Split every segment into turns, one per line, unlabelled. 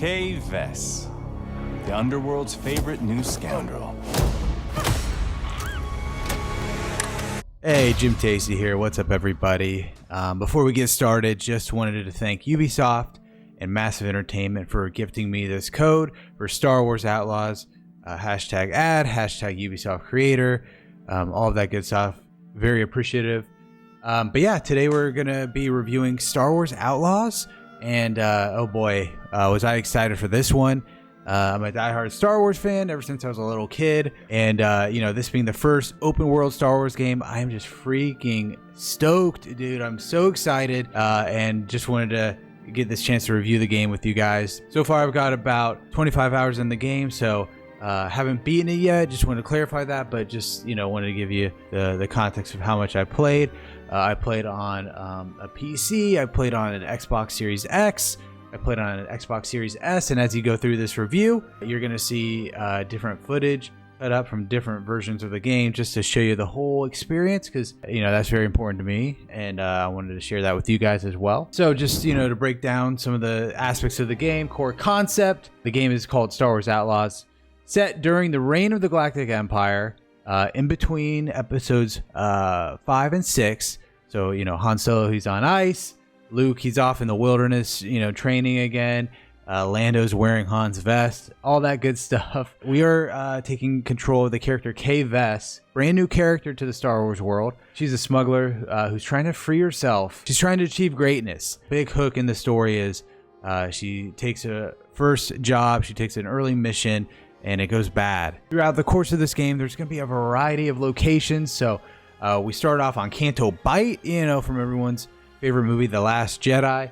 Kay Vess, the underworld's favorite new scoundrel.
Hey, Jim Tacey here. What's up, everybody? Before we get started, just wanted to thank Ubisoft and Massive Entertainment for gifting me this code for Star Wars Outlaws. Hashtag ad, hashtag Ubisoft creator, all of that good stuff. Very appreciative. But yeah, today we're going to be reviewing Star Wars Outlaws. And oh boy, was I excited for this one. I'm a diehard Star Wars fan ever since I was a little kid. And, you know, this being the first open world Star Wars game, I'm just freaking stoked, dude. I'm so excited and just wanted to get this chance to review the game with you guys. So far, I've got about 25 hours in the game, so haven't beaten it yet. Just wanted to clarify that, but just, you know, wanted to give you the context of how much I played. I played on a PC. I played on an Xbox Series X. I played on an Xbox Series S, and as you go through this review, you're going to see different footage cut up from different versions of the game just to show you the whole experience, because, you know, that's very important to me, and I wanted to share that with you guys as well. So just, you know, to break down some of the aspects of the game, core concept, the game is called Star Wars Outlaws, set during the reign of the Galactic Empire, in between episodes 5 and 6. So, you know, Han Solo, he's on ice. Luke, he's off in the wilderness, you know, training again. Lando's wearing Han's vest, all that good stuff. We are taking control of the character Kay Vess, brand new character to the Star Wars world. She's a smuggler who's trying to free herself. She's trying to achieve greatness. Big hook in the story is she takes a first job, she takes an early mission, and it goes bad. Throughout the course of this game, there's going to be a variety of locations. So we start off on Canto Bight, you know, from everyone's favorite movie, The Last Jedi.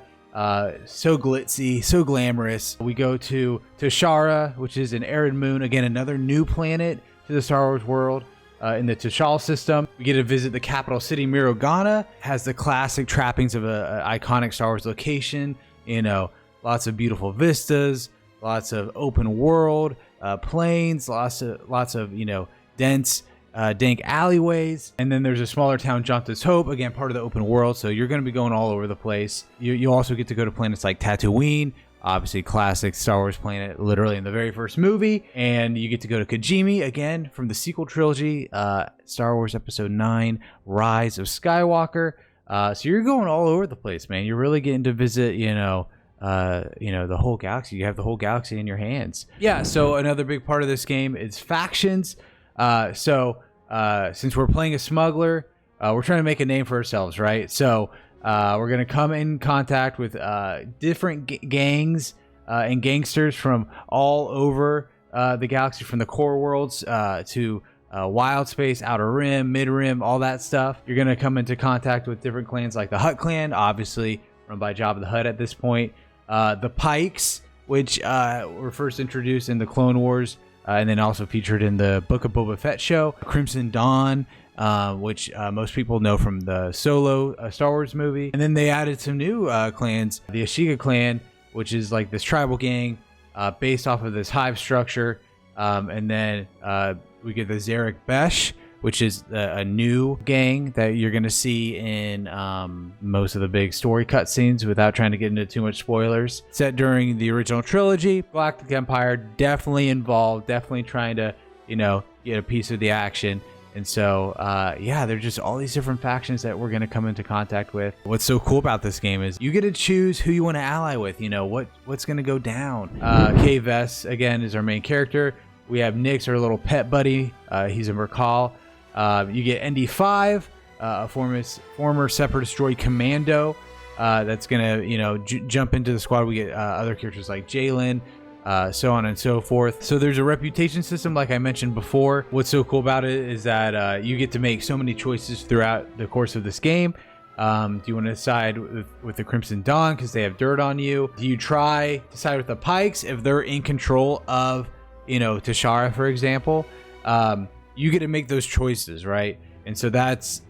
So glitzy, so glamorous. We go to Tashara, which is an arid moon. Again, another new planet to the Star Wars world in the Tashal system. We get to visit the capital city, Mirogana. Has the classic trappings of an iconic Star Wars location. You know, lots of beautiful vistas, lots of open world plains, lots of you know, dense dank alleyways. And then there's a smaller town, Jonta's Hope, again part of the open world, so you're going to be going all over the place. You also get to go to planets like Tatooine, obviously classic Star Wars planet, literally in the very first movie. And you get to go to Kijimi, again from the sequel trilogy, Star Wars Episode 9, Rise of Skywalker. So you're going all over the place, man. You're really getting to visit, you know, the whole galaxy. You have the whole galaxy in your hands. Yeah, so another big part of this game is factions. Since we're playing a smuggler, we're trying to make a name for ourselves, right? So we're going to come in contact with different gangs and gangsters from all over the galaxy, from the core worlds to wild space, outer rim, mid rim, all that stuff. You're going to come into contact with different clans like the Hutt clan, obviously run by Jabba the Hutt at this point. The Pikes, which were first introduced in the Clone Wars, and then also featured in the Book of Boba Fett show. Crimson Dawn, which most people know from the Solo Star Wars movie. And then they added some new clans. The Ashiga clan, which is like this tribal gang based off of this hive structure. And then we get the Zarek Besh, which is a new gang that you're going to see in most of the big story cutscenes without trying to get into too much spoilers. Set during the original trilogy, Galactic Empire definitely involved, definitely trying to, you know, get a piece of the action. And so, yeah, there's just all these different factions that we're going to come into contact with. What's so cool about this game is you get to choose who you want to ally with, you know, what's going to go down. Kay Vess, again, is our main character. We have Nix, our little pet buddy. He's a Mercal. You get ND5, a former Separatist droid commando that's gonna, you know, jump into the squad. We get other characters like Jalen, so on and so forth. So there's a reputation system, like I mentioned before. What's so cool about it is that you get to make so many choices throughout the course of this game. Do you want to side with the Crimson Dawn because they have dirt on you? Do you try to side with the Pikes if they're in control of, you know, Tashara, for example? You get to make those choices, right? And so that's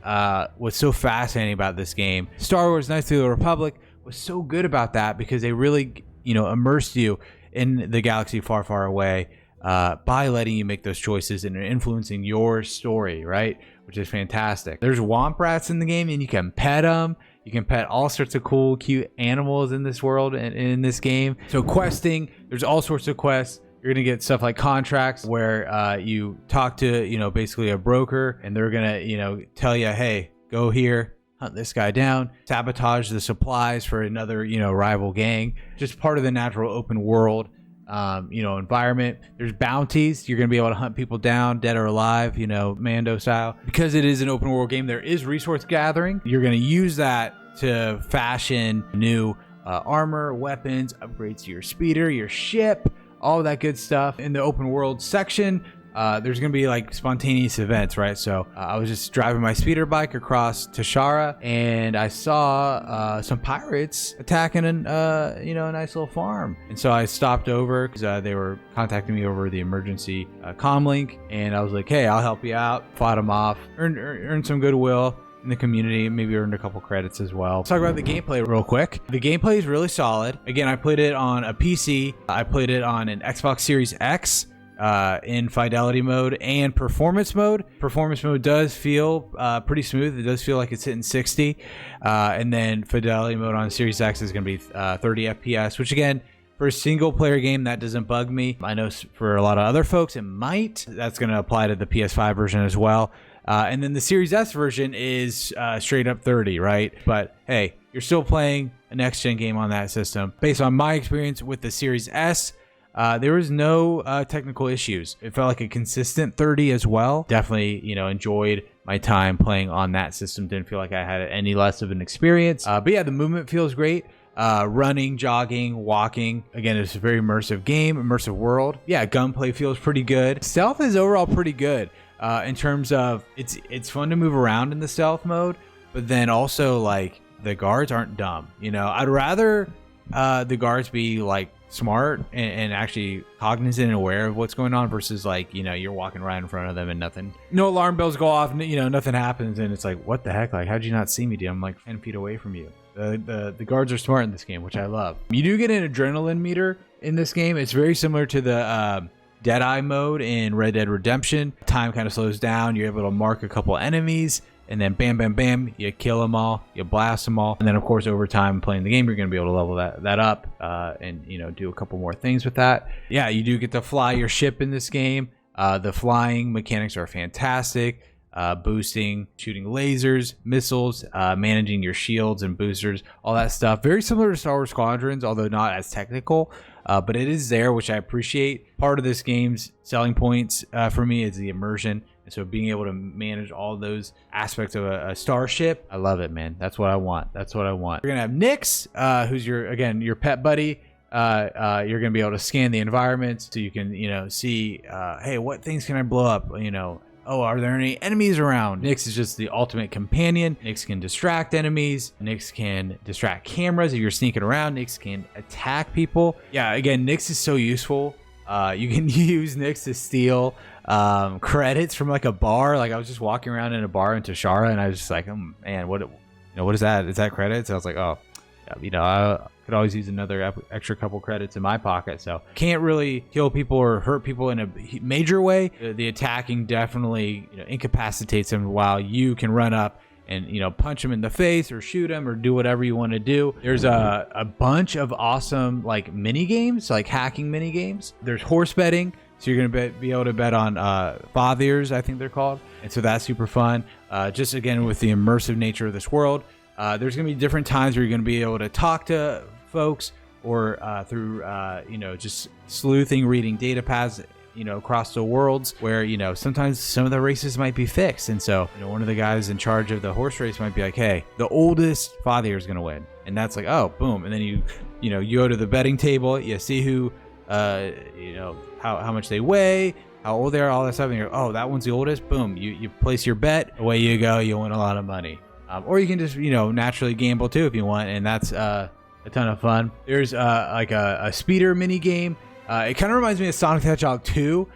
what's so fascinating about this game. Star Wars Knights of the Republic was so good about that because they really, you know, immersed you in the galaxy far, far away by letting you make those choices and influencing your story, right? Which is fantastic. There's Womp Rats in the game and you can pet them. You can pet all sorts of cool, cute animals in this world and in this game. So questing, there's all sorts of quests. You're going to get stuff like contracts where you talk to, basically a broker, and they're going to, tell you, hey, go here, hunt this guy down, sabotage the supplies for another, rival gang. Just part of the natural open world, environment. There's bounties. You're going to be able to hunt people down, dead or alive, Mando style. Because it is an open world game, there is resource gathering. You're going to use that to fashion new armor, weapons, upgrades to your speeder, your ship, all that good stuff. In the open world section, there's going to be like spontaneous events, right? So I was just driving my speeder bike across Tashara, and I saw some pirates attacking a nice little farm. And so I stopped over because they were contacting me over the emergency comm link, and I was like, hey, I'll help you out. Fought them off, earned some goodwill in the community, maybe earned a couple credits as well. Let's talk about the gameplay real quick. The gameplay is really solid. Again, I played it on a PC. I played it on an Xbox Series X in fidelity mode and performance mode. Performance mode does feel pretty smooth. It does feel like it's hitting 60. And then fidelity mode on Series X is going to be 30 FPS, which again, for a single player game, that doesn't bug me. I know for a lot of other folks, it might. That's going to apply to the PS5 version as well. And then the Series S version is straight up 30, right? But hey, you're still playing a next-gen game on that system. Based on my experience with the Series S, there was no technical issues. It felt like a consistent 30 as well. Definitely, enjoyed my time playing on that system. Didn't feel like I had any less of an experience. But yeah, the movement feels great. Running, jogging, walking. Again, it's a very immersive game, immersive world. Yeah, gunplay feels pretty good. Stealth is overall pretty good. In terms of it's fun to move around in the stealth mode, but then also like the guards aren't dumb. I'd rather the guards be like smart and actually cognizant and aware of what's going on versus like you're walking right in front of them and no alarm bells go off, nothing happens, and it's like, what the heck, like how'd you not see me, dude? I'm like 10 feet away from you. The guards are smart in this game, which I love. You do get an adrenaline meter in this game. It's very similar to the Deadeye mode in Red Dead Redemption. Time kind of slows down. You're able to mark a couple enemies, and then bam, bam, bam, you kill them all, you blast them all. And then, of course, over time playing the game, you're going to be able to level that up and, do a couple more things with that. Yeah, you do get to fly your ship in this game. The flying mechanics are fantastic. Boosting, shooting lasers, missiles, managing your shields and boosters, all that stuff. Very similar to Star Wars Squadrons, although not as technical. But it is there, which I appreciate. Part of this game's selling points for me is the immersion. And so being able to manage all those aspects of a starship, I love it, man. That's what I want. You're going to have Nix, who's your pet buddy. You're going to be able to scan the environment so you can, see, hey, what things can I blow up? Oh, are there any enemies around? Nix is just the ultimate companion. Nix can distract enemies. Nix can distract cameras if you're sneaking around. Nix can attack people. Yeah, again, Nix is so useful. You can use Nix to steal credits from like a bar. Like I was just walking around in a bar in Tashara, and I was just like, oh, man, what is that? Is that credits? I was like, oh, I could always use another extra couple credits in my pocket. So can't really kill people or hurt people in a major way. The attacking definitely incapacitates them, while you can run up and punch them in the face or shoot them or do whatever you want to do. There's a bunch of awesome like mini games, like hacking mini games. There's horse betting, so you're gonna be able to bet on fathiers, I think they're called, and so that's super fun. Just again with the immersive nature of this world. There's going to be different times where you're going to be able to talk to folks or through, just sleuthing, reading data paths, across the worlds where, sometimes some of the races might be fixed. And so, one of the guys in charge of the horse race might be like, hey, the oldest fathier is going to win. And that's like, oh, boom. And then you go to the betting table, you see who, how much they weigh, how old they are, all that stuff. And you're, oh, that one's the oldest. Boom. You place your bet. Away you go. You win a lot of money. Or you can just, naturally gamble too if you want, and that's a ton of fun. There's like a speeder mini game. It kind of reminds me of Sonic the Hedgehog 2,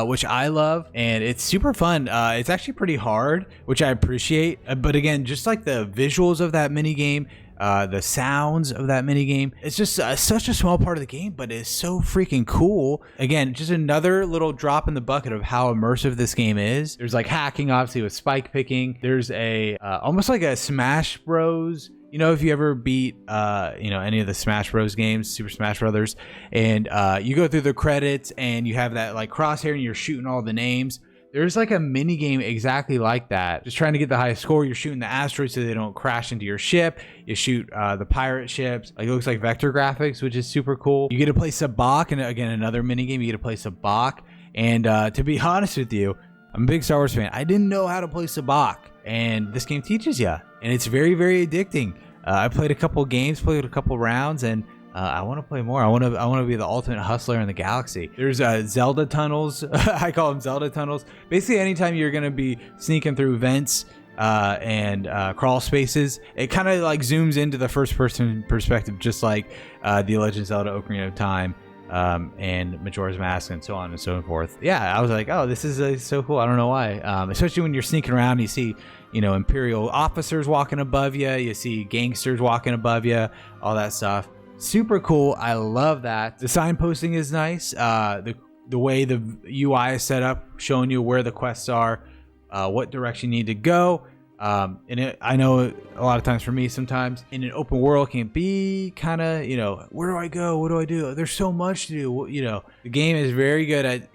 which I love, and it's super fun. It's actually pretty hard, which I appreciate. But again, just like the visuals of that mini game, the sounds of that mini game, it's just such a small part of the game, but it's so freaking cool. Again, just another little drop in the bucket of how immersive this game is. There's like hacking, obviously, with spike picking. There's a almost like a Smash Bros You know, if you ever beat, any of the Smash Bros games, Super Smash Brothers, and you go through the credits and you have that like crosshair and you're shooting all the names. There's like a mini game exactly like that. Just trying to get the highest score. You're shooting the asteroids so they don't crash into your ship. You shoot the pirate ships. Like, it looks like vector graphics, which is super cool. You get to play Sabak, and again, another mini game. You get to play Sabak. And to be honest with you, I'm a big Star Wars fan. I didn't know how to play Sabak, and this game teaches you, and it's very, very addicting. I played a couple games, played a couple rounds, and I want to play more. I want to be the ultimate hustler in the galaxy. There's Zelda tunnels. I call them Zelda tunnels. Basically, anytime you're gonna be sneaking through vents and crawl spaces, it kind of like zooms into the first-person perspective, just like The Legend of Zelda: Ocarina of Time and Majora's Mask, and so on and so forth. Yeah, I was like, oh, this is so cool. I don't know why. Especially when you're sneaking around, and you see, Imperial officers walking above you. You see gangsters walking above you. All that stuff. Super cool. I love that. The signposting is nice. The way the UI is set up, showing you where the quests are, what direction you need to go. I know a lot of times for me, sometimes in an open world can be kind of, where do I go? What do I do? There's so much to do. The game is very good at,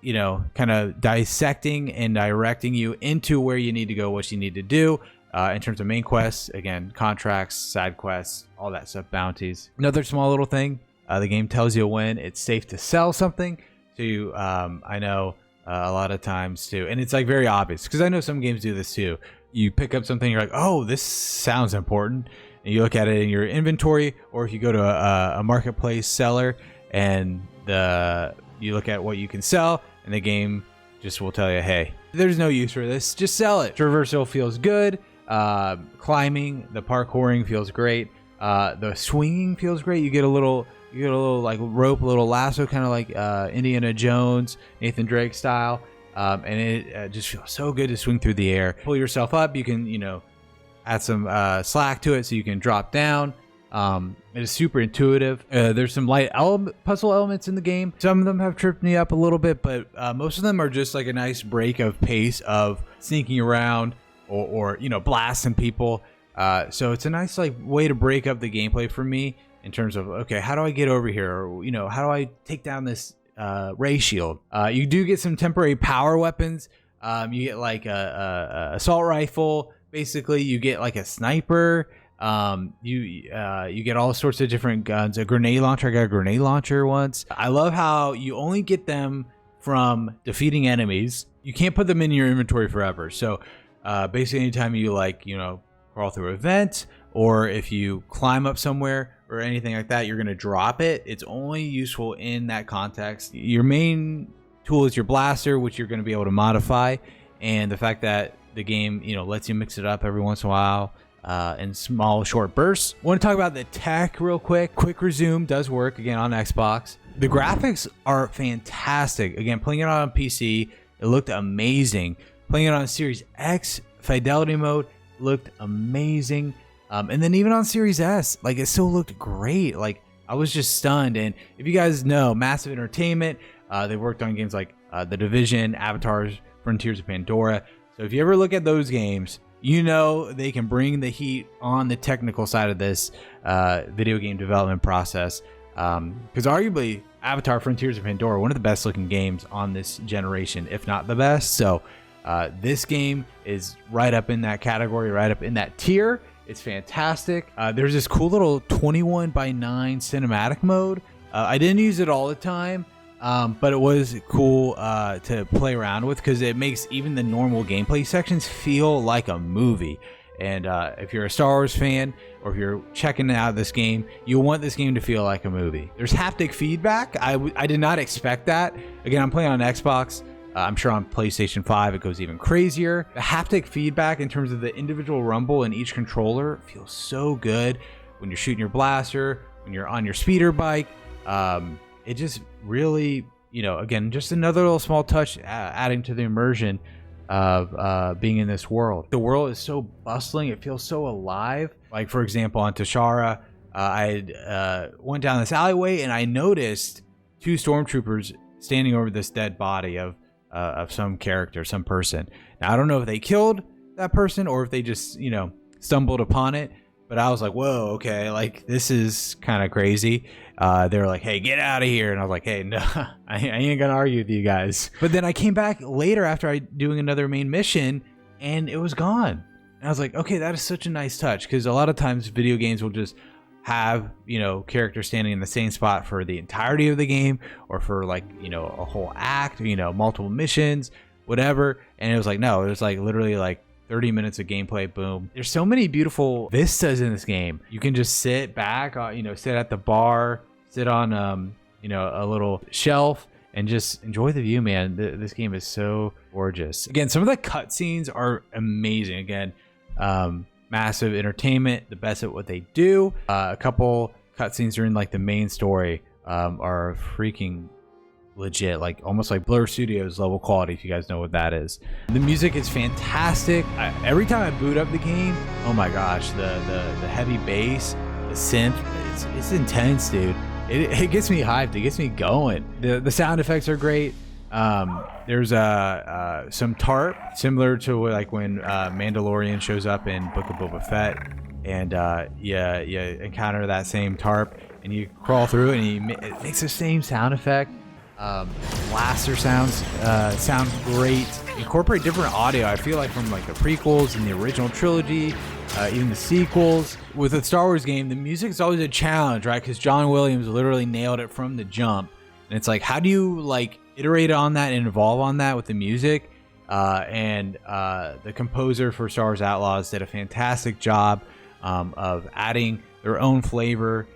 kind of dissecting and directing you into where you need to go, what you need to do. In terms of main quests, again, contracts, side quests, all that stuff, bounties. Another small little thing, the game tells you when it's safe to sell something. So I know a lot of times too, and it's like very obvious because I know some games do this too. You pick up something, you're like, oh, this sounds important. And you look at it in your inventory, or if you go to a marketplace seller and you look at what you can sell, and the game just will tell you, hey, there's no use for this, just sell it. Traversal feels good. Climbing, the parkouring feels great. The swinging feels great. You get a little like rope, a little lasso, kind of like Indiana Jones, Nathan Drake style. And it just feels so good to swing through the air. Pull yourself up. You can, add some slack to it so you can drop down. It is super intuitive. There's some light puzzle elements in the game. Some of them have tripped me up a little bit, but most of them are just like a nice break of pace of sneaking around or blasting people. So it's a nice like way to break up the gameplay for me in terms of, okay, how do I get over here? Or, how do I take down this ray shield? You do get some temporary power weapons. You get like a assault rifle. Basically, you get like a sniper. You get all sorts of different guns. A grenade launcher. I got a grenade launcher once. I love how you only get them from defeating enemies. You can't put them in your inventory forever. So basically, anytime you crawl through a vent, or if you climb up somewhere or anything like that, you're going to drop it. It's only useful in that context. Your main tool is your blaster, which you're going to be able to modify, and the fact that the game lets you mix it up every once in a while in small short bursts. I want to talk about the tech real quick. Quick resume does work again on Xbox. The graphics are fantastic. Again, playing it on PC, it looked amazing. Playing it on Series X fidelity mode looked amazing. And then even on Series S, like, it still looked great. Like, I was just stunned. And if you guys know, Massive Entertainment, they worked on games like The Division, Avatar's Frontiers of Pandora. So if you ever look at those games, they can bring the heat on the technical side of this video game development process. Because arguably, Avatar Frontiers of Pandora, one of the best looking games on this generation, if not the best. So this game is right up in that category, right up in that tier. It's fantastic. There's this cool little 21:9 cinematic mode. I didn't use it all the time, but it was cool to play around with because it makes even the normal gameplay sections feel like a movie. And if you're a Star Wars fan, or if you're checking out this game, you'll want this game to feel like a movie. There's haptic feedback. I did not expect that. Again, I'm playing on Xbox. I'm sure on PlayStation 5 it goes even crazier. The haptic feedback in terms of the individual rumble in each controller feels so good when you're shooting your blaster, when you're on your speeder bike. It just really, again, just another little small touch adding to the immersion of being in this world. The world is so bustling. It feels so alive. Like, for example, on Tashara, I went down this alleyway and I noticed 2 stormtroopers standing over this dead body of some character, some person. Now, I don't know if they killed that person or if they just, stumbled upon it, but I was like, whoa, okay, like this is kind of crazy. They were like, hey, get out of here. And I was like, hey, no, I ain't gonna argue with you guys. But then I came back later after I doing another main mission and it was gone. And I was like, okay, that is such a nice touch, because a lot of times video games will just have, you know, characters standing in the same spot for the entirety of the game, or for like, you know, a whole act, you know, multiple missions, whatever. And it was like, no, it was like literally like 30 minutes of gameplay, boom. There's so many beautiful vistas in this game. You can just sit back, you know, sit at the bar, sit on, you know, a little shelf and just enjoy the view, man. This game is so gorgeous. Again, some of the cutscenes are amazing. Again, massive entertainment, the best at what they do. A couple cutscenes during like the main story are freaking legit, like almost like Blur Studios level quality, if you guys know what that is. The music is fantastic. Every time I boot up the game, oh my gosh, the heavy bass, the synth, it's intense, dude. It gets me hyped, it gets me going. The sound effects are great. There's some tarp, similar to like when Mandalorian shows up in Book of Boba Fett, and you encounter that same tarp and you crawl through it, and it makes the same sound effect. Blaster sounds sound great. Incorporate different audio, I feel like, from like the prequels and the original trilogy, even the sequels. With a Star Wars game, the music is always a challenge, right? Because John Williams literally nailed it from the jump. And it's like, how do you like iterate on that and evolve on that with the music? And the composer for Star Wars Outlaws did a fantastic job of adding their own flavor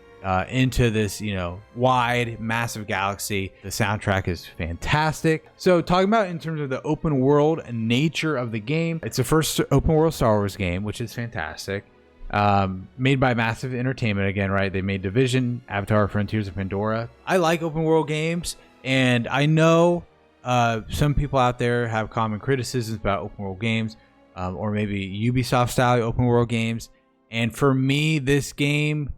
into this, you know, wide, massive galaxy. The soundtrack is fantastic. So talking about in terms of the open world nature of the game, it's the first open world Star Wars game, which is fantastic. Made by Massive Entertainment again, right? They made Division, Avatar, Frontiers of Pandora. I like open world games, and I know some people out there have common criticisms about open world games, or maybe Ubisoft style open world games. And for me, this game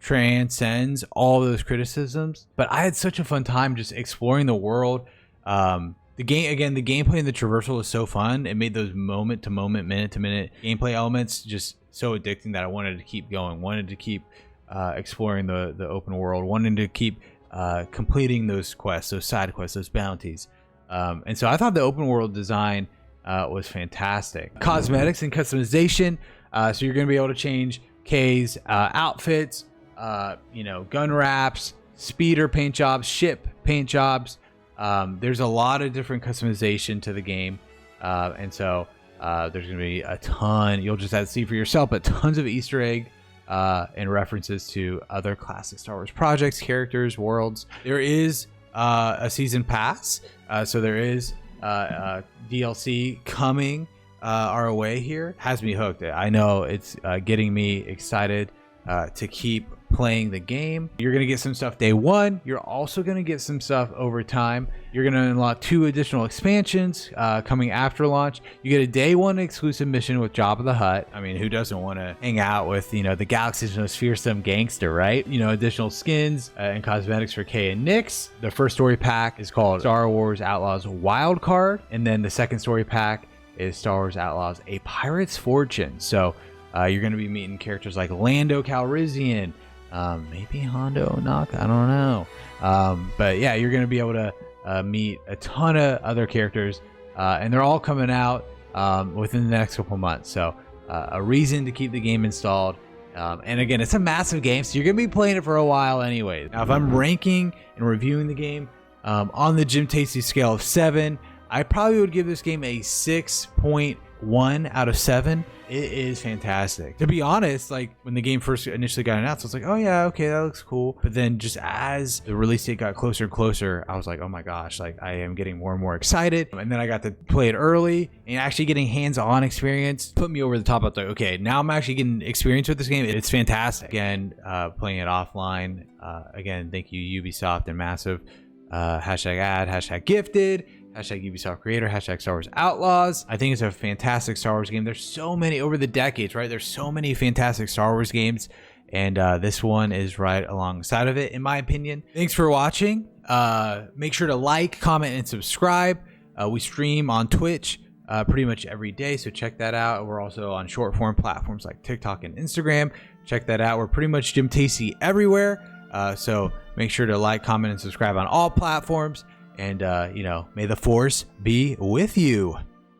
transcends all those criticisms. But I had such a fun time just exploring the world. The gameplay and the traversal is so fun. It made those moment to moment, minute to minute gameplay elements just so addicting that I wanted to keep going, wanted to keep exploring the open world, wanted to keep completing those quests, those side quests, those bounties. And so I thought the open world design was fantastic. Cosmetics and customization. So you're going to be able to change Kay's outfits, you know, gun wraps, speeder paint jobs, ship paint jobs. There's a lot of different customization to the game. And so there's going to be a ton, you'll just have to see for yourself, but tons of Easter egg and references to other classic Star Wars projects, characters, worlds. There is a season pass. So there is DLC coming our way here. Has me hooked. I know it's getting me excited to keep playing the game. You're going to get some stuff day one. You're also going to get some stuff over time. You're going to unlock 2 additional expansions coming after launch. You get a day one exclusive mission with Jabba the Hutt. I mean, who doesn't want to hang out with, you know, the galaxy's most fearsome gangster, right? You know, additional skins and cosmetics for Kay and Nix. The first story pack is called Star Wars Outlaws Wild Card. And then the second story pack is Star Wars Outlaws A Pirate's Fortune. So you're going to be meeting characters like Lando Calrissian, maybe Hondo Knock, I don't know. But yeah, you're going to be able to meet a ton of other characters, and they're all coming out within the next couple months. So a reason to keep the game installed. And again, it's a massive game, so you're going to be playing it for a while anyway. Now, if I'm ranking and reviewing the game on the Jim Tasty scale of 7, I probably would give this game a 6.1 out of 7. It is fantastic. To be honest, like when the game first initially got announced, I was like, oh yeah, okay, that looks cool. But then just as the release date got closer and closer, I was like, oh my gosh, like I am getting more and more excited. And then I got to play it early, and actually getting hands-on experience put me over the top. I was like, okay, now I'm actually getting experience with this game. It's fantastic. Again, playing it offline. Again, thank you Ubisoft and Massive. Hashtag ad, hashtag gifted. Hashtag Ubisoft Creator, hashtag Star Wars Outlaws. I think it's a fantastic Star Wars game. There's so many over the decades, right? There's so many fantastic Star Wars games, and this one is right alongside of it, in my opinion. Thanks for watching. Make sure to like, comment, and subscribe. We stream on Twitch pretty much every day, so check that out. We're also on short form platforms like TikTok and Instagram. Check that out. We're pretty much Jim Tacey everywhere, so make sure to like, comment, and subscribe on all platforms. And may the force be with you.